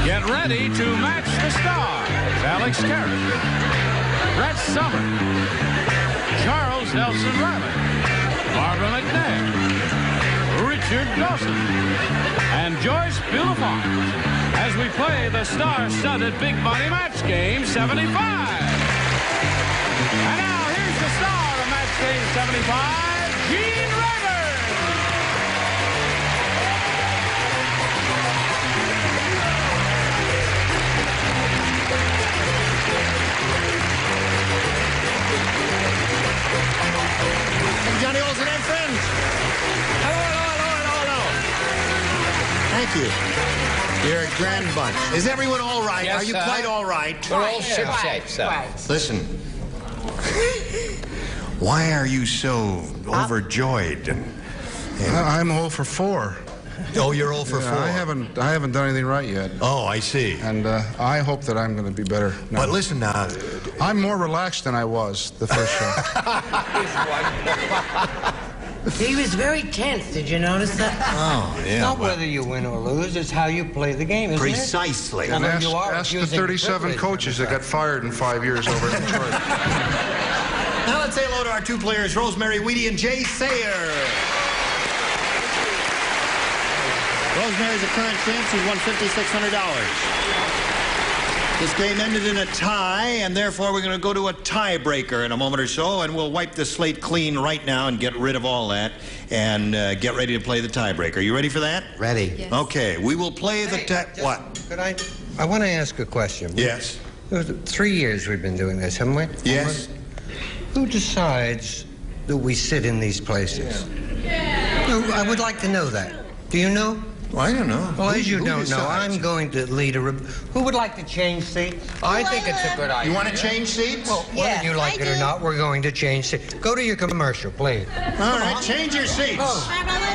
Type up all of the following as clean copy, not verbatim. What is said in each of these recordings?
Get ready to match the stars. Alex Karras, Brett Summer, Charles Nelson Reilly, Barbara McNair, Richard Dawson, and Joyce Bulifant as we play the star-studded Big Money Match Game 75. And now here's the star of Match Game 75, Gene Reilly. Johnny Olsen and friends. Hello. Thank you. You're a grand bunch. Is everyone all right? Yes, Are you sir. quite all right? We're all shipshape, sir. Listen. Why are you so overjoyed? I'm 0 for 4. Oh, you're 0 for 4. I haven't done anything right yet. Oh, I see. And I hope that I'm going to be better now. But listen now. I'm more relaxed than I was the first show. He was very tense. Did you notice that? Oh, yeah. It's not whether you win or lose. It's how you play the game, isn't Precisely. it? And Although you are ask the accusing 37 privilege coaches of that got fired in 5 years over in Detroit. Now let's say hello to our two players, Rosemary Weedy and Jay Sayer. Rosemary's a current champ. She's won $5,600. This game ended in a tie, and therefore we're going to go to a tiebreaker in a moment or so, and we'll wipe the slate clean right now and get rid of all that and get ready to play the tiebreaker. You ready for that? Ready. Yes. Okay, we will play the what? Could I want to ask a question. Yes. It was 3 years we've been doing this, haven't we? Yes. Who decides that we sit in these places? No, I would like to know that. Do you know? Well, I don't know. Well, as you Who don't know, decides? I'm going to lead a... Who would like to change seats? I think it's a good idea. You want to change seats? Well, whether you like it or not, we're going to change seats. Go to your commercial, please. All right, change your seats.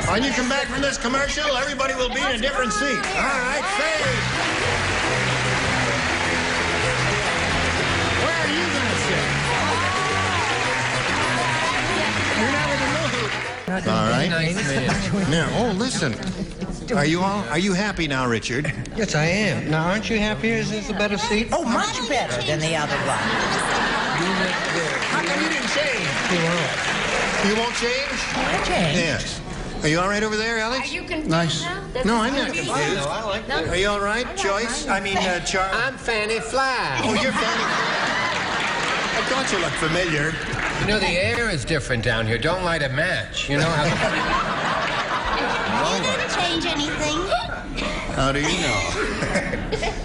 When you come back from this commercial, everybody will be in a different seat. All right, fade. Where are you going to sit? You're not in the mood. All right. Now, oh, listen. Are you happy now, Richard? Yes, I am. Now, aren't you happy? Is this a better seat? Oh, much better than the other one. How come you didn't change? You won't. You won't change? I changed. Yes. Are you all right over there, Alex? Are you confused Nice. now? No, I'm not confused. I like that. Are you all right, Joyce? I mean, Charles? I'm Fanny Fly. Oh, you're Fanny. I thought you looked familiar. You know, the air is different down here. Don't light a match. You know how... You didn't change anything. How do you know?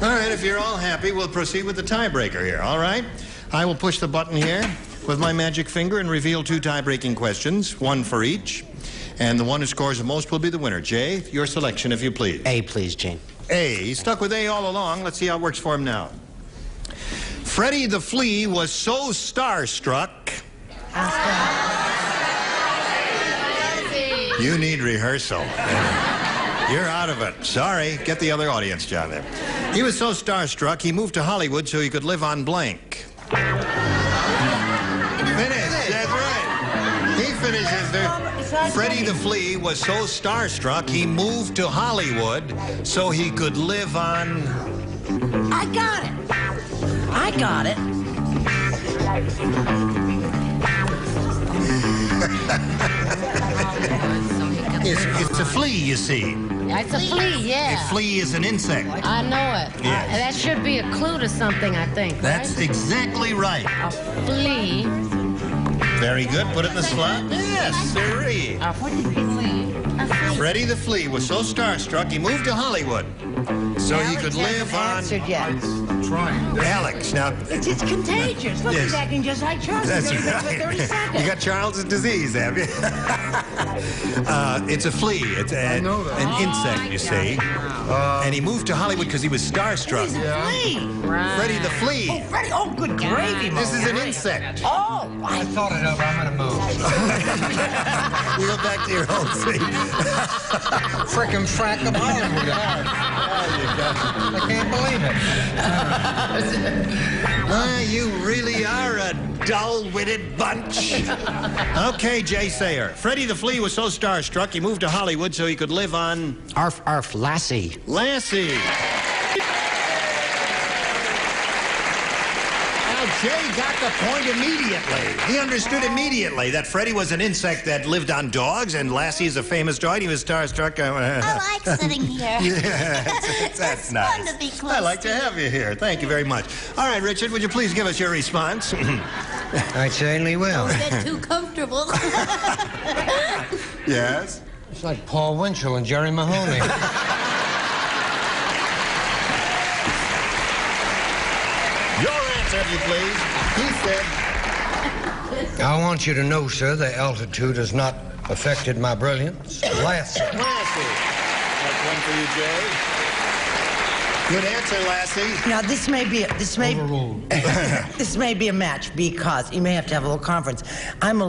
All right, if you're all happy, we'll proceed with the tiebreaker here, all right? I will push the button here with my magic finger and reveal 2 tie-breaking questions, 1 for each. And the one who scores the most will be the winner. Jay, your selection, if you please. A, please, Gene. A. He stuck with A all along. Let's see how it works for him now. Freddie the Flea was so starstruck. You need rehearsal. You're out of it. Sorry. Get the other audience, John, there. He was so starstruck, he moved to Hollywood so he could live on blank. Finish. That's right. He finishes there. Freddie the Flea was so starstruck, he moved to Hollywood so he could live on... I got it. I got it. It's a flea, you see. It's a flea, yeah. A flea is an insect. I know it. Yes. That should be a clue to something, I think. That's right? exactly right. A flea. Very good. Put it in the slot. Yes, sirree. A flea. Freddie the Flea was so starstruck, he moved to Hollywood so he could live on... Answered yet. I'm trying. Alex, now... It's contagious. Look, Yes. he's acting just like Charles. That's He's been for right. 30 seconds. You got Charles' disease, have you? It's a flea. It's know that. an insect, you see. And he moved to Hollywood because he was starstruck. He's a flea. Right. Freddie the Flea. Oh, Freddie. Oh, good gravy, This is Mom. an insect. Oh, I thought it over. I'm going to move. You go back to your own seat. Frickin' frack of Hollywood. I can't believe it. You really are a dull-witted bunch. Okay, Jay Sayer. Freddie the Flea was so starstruck, he moved to Hollywood so he could live on... Arf, Lassie. Lassie. Now, Jay got the point immediately. He understood immediately that Freddie was an insect that lived on dogs, and Lassie is a famous dog. He was starstruck. I like sitting here. Yeah, that's It's nice. fun to be close I like to to have you here. Thank you very much. All right, Richard, would you please give us your response? I certainly will. Don't get too comfortable. Yes? It's like Paul Winchell and Jerry Mahoney. Your answer, if you please. He said... I want you to know, sir, that altitude has not affected my brilliance. Lassie. Lassie. That's one for you, Jay. Good answer, Lassie. Now this may be this may be a match because you may have to have a little conference. I'm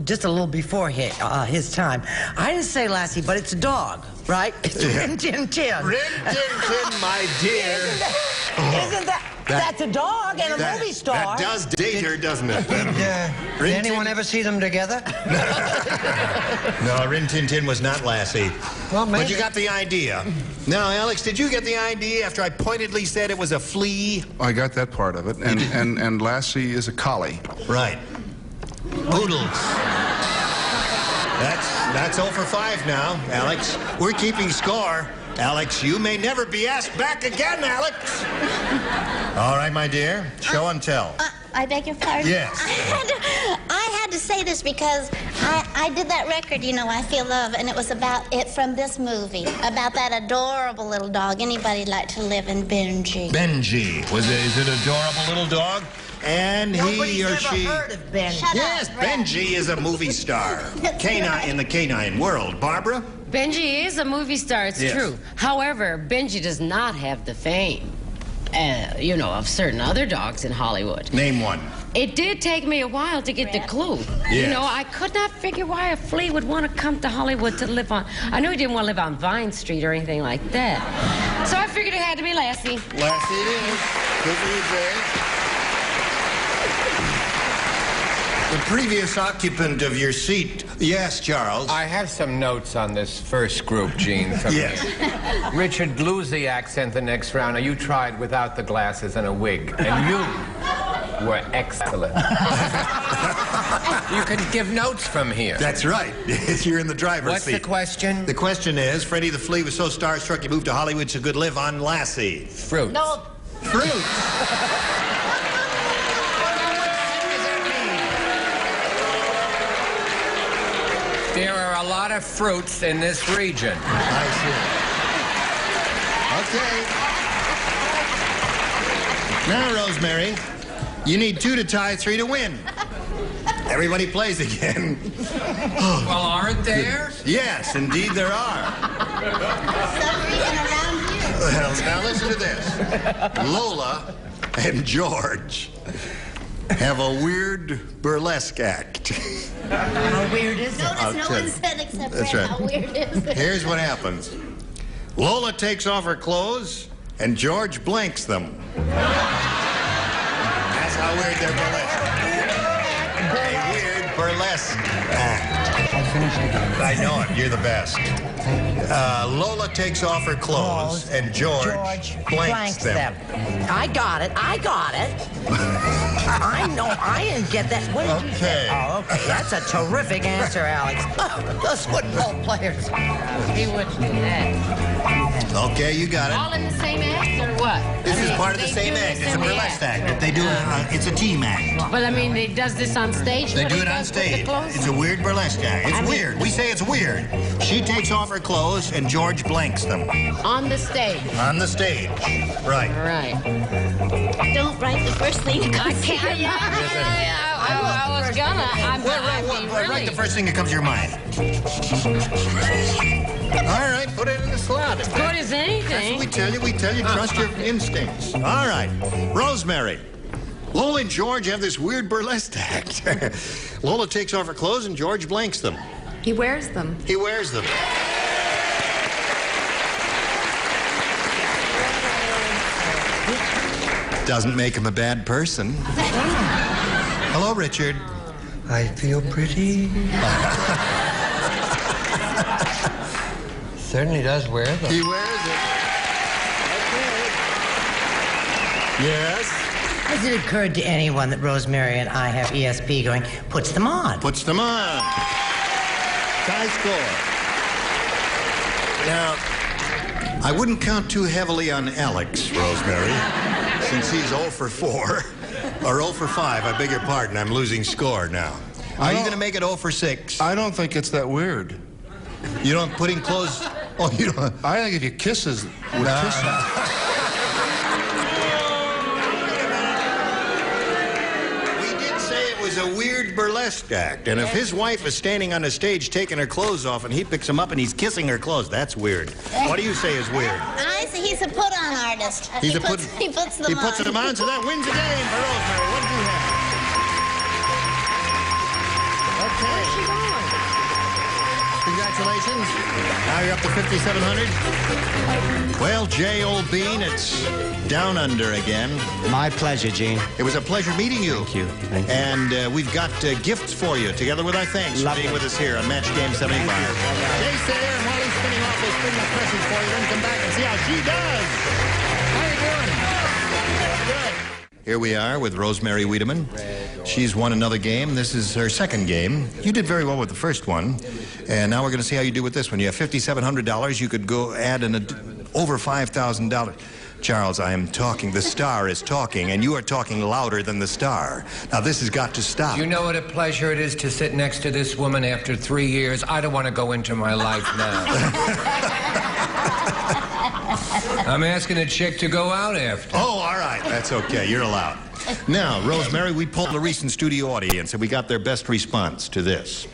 just a little before his time. I didn't say Lassie, but it's a dog, right? It's Rin Tin Tin. Rin Tin Tin, my dear. Isn't that's a dog and a movie star? That does date her, doesn't it? Did anyone ever see them together? No, Rin Tin Tin was not Lassie. Well, maybe. But you got the idea. Now, Alex, did you get the idea after I pointedly said it was a flea? I got that part of it. And Lassie is a collie. Right. Poodles. That's 0 for 5 now, Alex. We're keeping score. Alex, you may never be asked back again, Alex. All right, my dear. Show and tell. I beg your pardon? Yes. I had to say this because I did that record, you know, I Feel Love, and it was about it from this movie, about that adorable little dog. Anybody like to live in Benji? Benji. Is it adorable little dog? And he or she... Heard of Benji. Shut Yes, up, Brett. Benji is a movie star. Canine in the canine world. Barbara? Benji is a movie star, it's Yes. true. However, Benji does not have the fame, you know, of certain other dogs in Hollywood. Name one. It did take me a while to get the clue. Yes. You know, I could not figure why a flea would want to come to Hollywood to live on. I knew he didn't want to live on Vine Street or anything like that. So I figured it had to be Lassie. Lassie it is. Good for you, Jay. The previous occupant of your seat. Yes, Charles. I have some notes on this first group, Gene, from Yes. you. Richard, lose the accent the next round. Now, you tried without the glasses and a wig, and you were excellent. You can give notes from here. That's right. You're in the driver's What's seat. the question? The question is, Freddie the Flea was so starstruck he moved to Hollywood so could live on Lassie. Fruit. No, Fruit. There are a lot of fruits in this region. I see. Okay. Now, Rosemary, you need 2 to tie, 3 to win. Everybody plays again. Well, aren't there? Yes, indeed there are. Some reason around here. Well, now listen to this. Lola and George have a weird burlesque act. How weird is it? Notice I'll no tell one you. said except That's Brett right. how weird is it? Here's what happens. Lola takes off her clothes, and George blanks them. That's how weird their burlesque. A weird burlesque act. I know it. You're the best. Lola takes off her clothes, and George blanks them. I got it. I know. I didn't get that. What did you say? Okay. Oh, okay. That's a terrific answer, Alex. Oh, those football players. he wouldn't do that. Okay, you got it. All in the same act or what? This I is mean, part of the they same do act. this It's a in the burlesque act. They do it's a team act. But I mean, they does this on stage? They what do he it on does with the stage. clothes? It's a weird burlesque act. It's I mean- weird. We say it's weird. She takes off her clothes and George blanks them. On the stage. On the stage. Right. All right. Don't write the first thing that comes to your mind. I was gonna. I mean, Write really. the first thing that comes to your mind. All right, put it in the slot. Good as anything. That's what we tell you. We tell you trust your instincts. All right. Rosemary. Lola and George have this weird burlesque act. Lola takes off her clothes and George blanks them. He wears them. He wears them. Doesn't make him a bad person. Hello, Richard. I feel pretty. Certainly does wear them. He wears it. Okay. Yes. Has it occurred to anyone that Rosemary and I have ESP going, puts them on? Puts them on. Tie score. Now, I wouldn't count too heavily on Alex, Rosemary, since he's 0 for 4. Or 0 for 5, I beg your pardon. I'm losing score now. Are you going to make it 0 for 6? I don't think it's that weird. You don't putting clothes... Oh, you don't... I think if you kisses... kisses. A weird burlesque act, and if his wife is standing on the stage taking her clothes off and he picks them up and he's kissing her clothes, that's weird. What do you say is weird? I say he's a put-on artist. He puts them on. He puts them on, so that wins the game for Rosemary. What do you have? Okay. Where's she going? Congratulations. Now you're up to 5,700. Well, Jay, old bean, it's down under again. My pleasure, Gene. It was a pleasure meeting you. Thank you. Thank you. And we've got gifts for you, together with our thanks for being with us here on Match Game 75. Jay, stay there, and while he's spinning off those spin presents for you, then come back and see how she does. How you doing? Good. Here we are with Rosemary Wiedemann. She's won another game. This is her second game. You did very well with the first one. And now we're going to see how you do with this one. You have $5,700. You could go add over $5,000. Charles, I am talking. The star is talking, and you are talking louder than the star. Now, this has got to stop. You know what a pleasure it is to sit next to this woman after 3 years? I don't want to go into my life now. I'm asking a chick to go out after. Oh, all right. That's okay. You're allowed. Now, Rosemary, we polled a recent studio audience, and we got their best response to this.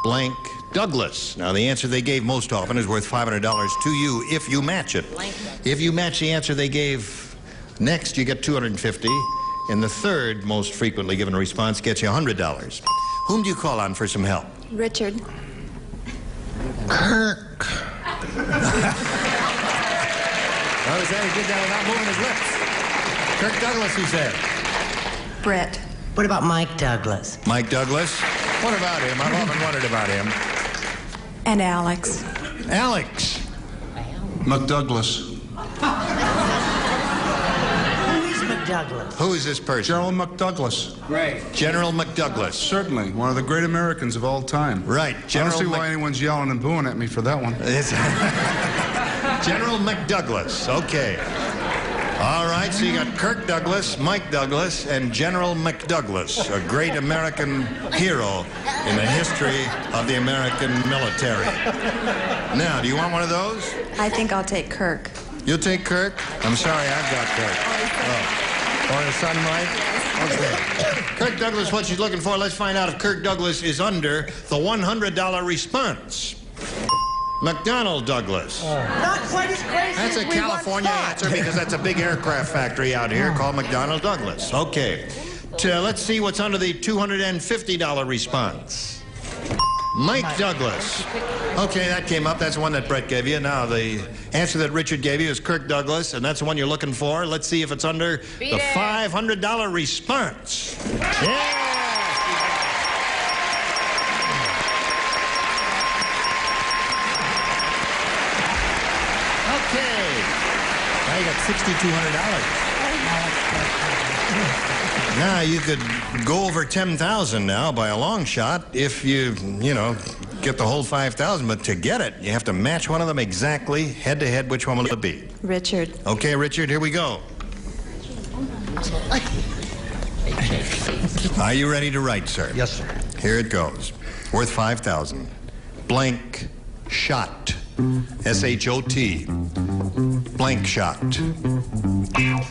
Blank Douglas. Now, the answer they gave most often is worth $500 to you if you match it. If you match the answer they gave next, you get $250. And the third most frequently given response gets you $100. Whom do you call on for some help? Richard. Kirk. Well, he said he did that without moving his lips. Kirk Douglas, he said. Brett. What about Mike Douglas? Mike Douglas? What about him? I've often wondered about him. And Alex. Alex. McDouglas. Who is McDouglas? Who is this person? General McDouglas. Great. General McDouglas. Certainly, one of the great Americans of all time. Right. I don't see why anyone's yelling and booing at me for that one. General McDouglas. Okay. All right, so you got Kirk Douglas, Mike Douglas, and General McDouglas, a great American hero in the history of the American military. Now, do you want one of those? I think I'll take Kirk. You'll take Kirk? I'm sorry, I've got Kirk. Oh. Or his son, Mike? Okay. Kirk Douglas, what she's looking for, let's find out if Kirk Douglas is under the $100 response. McDonnell Douglas. Not quite as crazy That's as a we California once answer thought. because that's a big aircraft factory out here called McDonnell Douglas. Okay. Let's see what's under the $250 response. Mike Douglas. Okay, that came up. That's the one that Brett gave you. Now, the answer that Richard gave you is Kirk Douglas, and that's the one you're looking for. Let's see if it's under the $500 response. Yeah! You got $6,200. Now you could go over 10,000 now by a long shot if you get the whole 5,000. But to get it, you have to match one of them exactly head to head. Which one will it be? Richard. Okay, Richard, here we go. Are you ready to write, sir? Yes, sir. Here it goes. Worth 5,000. Blank shot. S-H-O-T. Blank shot.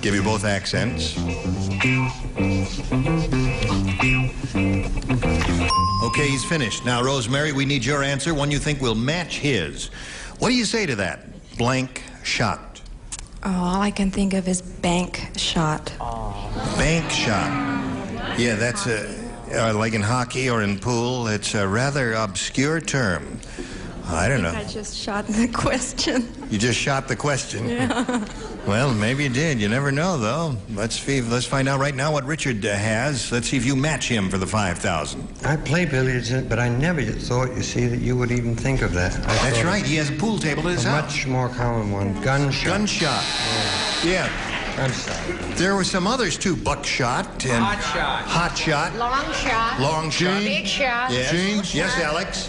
Give you both accents. Okay, he's finished. Now, Rosemary, we need your answer, one you think will match his. What do you say to that? Blank shot. Oh, all I can think of is bank shot. Bank shot. Yeah, that's like in hockey or in pool. It's a rather obscure term. I don't know. I just shot the question. You just shot the question? Yeah. Well, maybe you did. You never know, though. Let's find out right now what Richard has. Let's see if you match him for the 5,000. I play billiards, but I never thought, you see, that you would even think of that. That's right. He has a pool table at his a house. much more common one. Gunshot. Gunshot. Yeah. I'm sorry. There were some others, too. Buckshot and... Hot shot. Hot shot. Long shot. Long shot. Big shot. Yes. Gene? Yes, Alex.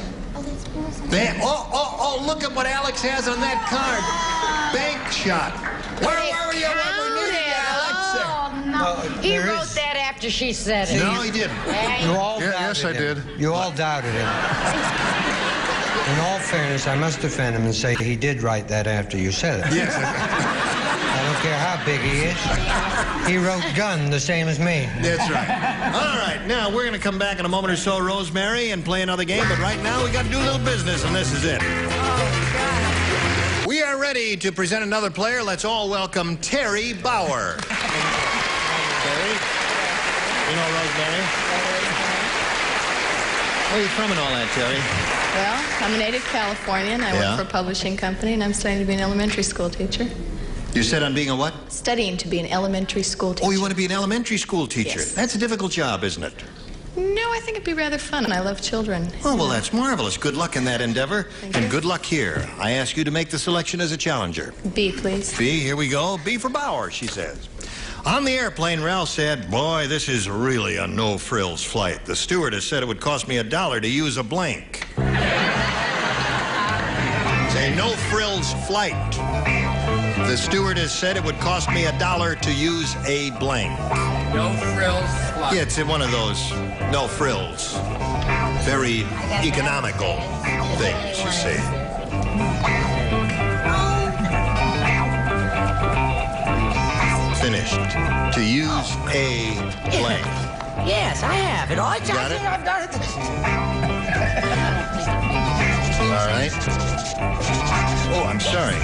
Oh, look at what Alex has on that card. Bank shot. Where were you when we needed you, Alex? Oh, no. He there wrote is- that after she said it. No, he didn't. You all Yeah, doubted yes, I him. did. You all doubted him. In all fairness, I must defend him and say he did write that after you said it. Yes. I don't care how big he is. He wrote gun the same as me. That's right. All right, now we're going to come back in a moment or so, Rosemary, and play another game. But right now we got to do a little business, and this is it. We are ready to present another player. Let's all welcome Terry Bauer. Terry, you know Rosemary. Where are you from and all that, Terry? Well, I'm a native Californian. I work for a publishing company, and I'm studying to be an elementary school teacher. You said on being a what? Studying to be an elementary school teacher. Oh, you want to be an elementary school teacher? Yes. That's a difficult job, isn't it? No, I think it'd be rather fun, and I love children. Oh, well, that's marvelous. Good luck in that endeavor. Thank and you. good luck here. I ask you to make the selection as a challenger. B, please. B, here we go. B for Bauer, she says. On the airplane, Ralph said, boy, this is really a no-frills flight. The stewardess said it would cost me $1 to use a blank. It's a no-frills flight. The stewardess said it would cost me $1 to use a blank. No frills flight. Yeah, it's in one of those no frills. Very economical things, you see. Finished. To use a blank. Yes, I have it. I Got it? I've done it. All right. Oh, I'm sorry.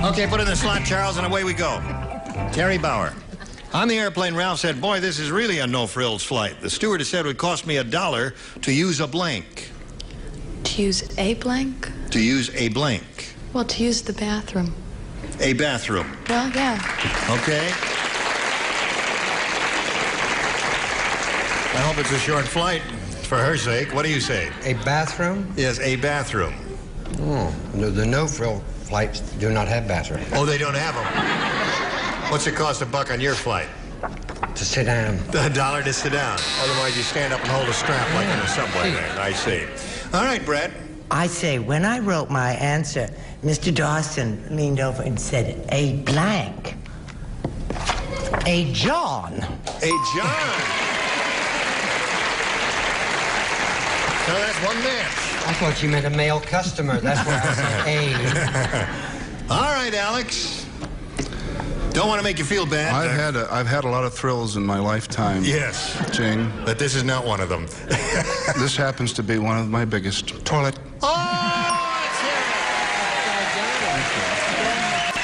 Okay, put it in the slot, Charles, and away we go. Terry Bauer. On the airplane, Ralph said, boy, this is really a no-frills flight. The stewardess said it would cost me $1 to use a blank. To use a blank? To use a blank. Well, to use the bathroom. A bathroom. Well, yeah. Okay. I hope it's a short flight for her sake. What do you say? A bathroom? Yes, a bathroom. Oh, no, the no-frill flights do not have bathrooms. Oh, they don't have them. What's it cost $1 on your flight? To sit down. $1 to sit down. Otherwise, you stand up and hold a strap like in a subway there. I see. All right, Brett. I say, when I wrote my answer, Mr. Dawson leaned over and said, a blank. A John. A John. So that's one match. I thought you meant a male customer. That's why I said A. All right, Alex. Don't want to make you feel bad. I've had a lot of thrills in my lifetime. Yes. Jane. But this is not one of them. This happens to be one of my biggest. Toilet.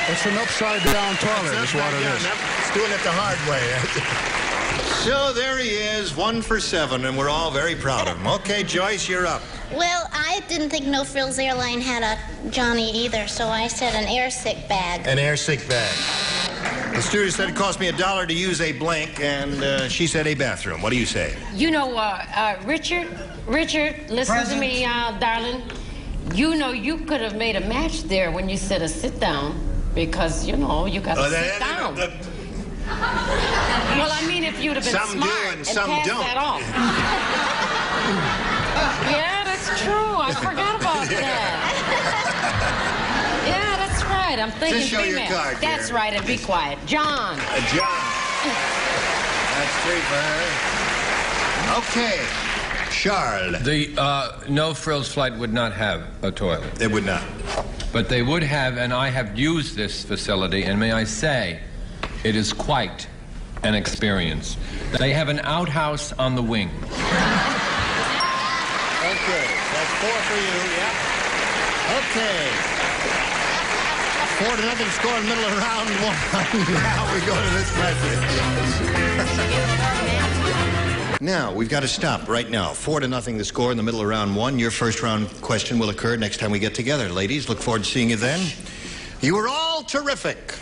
It's an upside-down toilet, is what it is. It's doing it the hard way. So there he is, 1 for 7, and we're all very proud of him. Okay, Joyce, you're up. Well, I didn't think No Frills Airline had a Johnny either, so I said an air sick bag. An air sick bag. The stewardess said it cost me $1 to use a blank, and she said a bathroom. What do you say? You know, Richard, listen to me, darling. You know, you could have made a match there when you said a sit down, because, you know, you got to sit down. Well, I mean, if you'd have been some smart do and some passed don't. that off. Yeah, that's true. I forgot about that. Yeah, that's right. I'm thinking Just show your female. card, That's dear. right, and be quiet. John. John. That's 3 for her. Okay. Charles. The no frills flight would not have a toilet. They would not. But they would have, and I have used this facility, and may I say, it is quite an experience. They have an outhouse on the wing. Okay, that's 4 for you, yep. Okay. 4-0 score in the middle of round 1. Now we go to this question. Now, we've got to stop right now. 4-0 the score in the middle of round 1. Your first round question will occur next time we get together. Ladies, look forward to seeing you then. You were all terrific.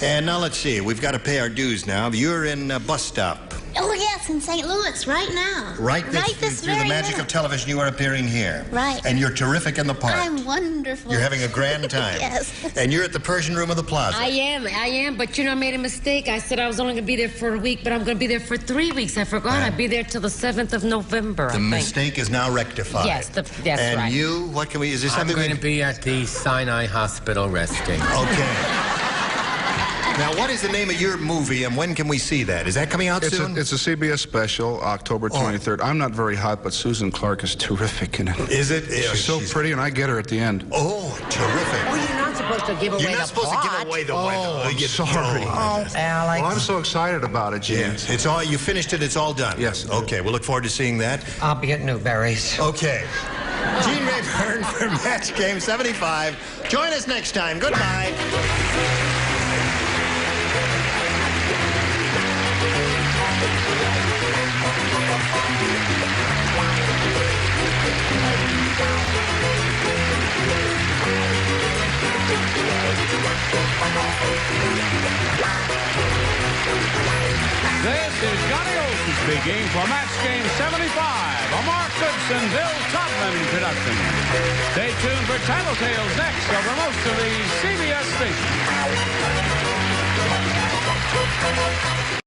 And now let's see. We've got to pay our dues now. You're in bus stop Oh, yes, in St. Louis, right now. Right this through the very magic minute. of television, you are appearing here. Right. And you're terrific in the part. I'm wonderful. You're having a grand time. Yes. And you're at the Persian Room of the Plaza. I am, but you know, I made a mistake. I said I was only going to be there for a week, but I'm going to be there for 3 weeks. I forgot I'd be there till the 7th of November, The mistake is now rectified. Yes, that's right. And you, what can we, is there I'm something going to be at the Sinai Hospital resting. Okay. Now, what is the name of your movie, and when can we see that? Is that coming out soon? It's a CBS special, October 23rd. I'm not very hot, but Susan Clark is terrific in it. Is it? She's so pretty, and I get her at the end. Oh, terrific. Well, you're not supposed to give away You're not the supposed plot. to give away the Oh, I'm sorry. Oh, Alex. Well, I'm so excited about it, James. It's all, you finished it, it's all done. Yes. Okay, we'll look forward to seeing that. I'll be at Newberry's. Okay. Gene Rayburn for Match Game 75. Join us next time. Goodbye. This is Johnny Olson speaking for Match Game 75, a Mark Goodson, Bill Todman production. Stay tuned for Tattletales next over most of the CBS stations.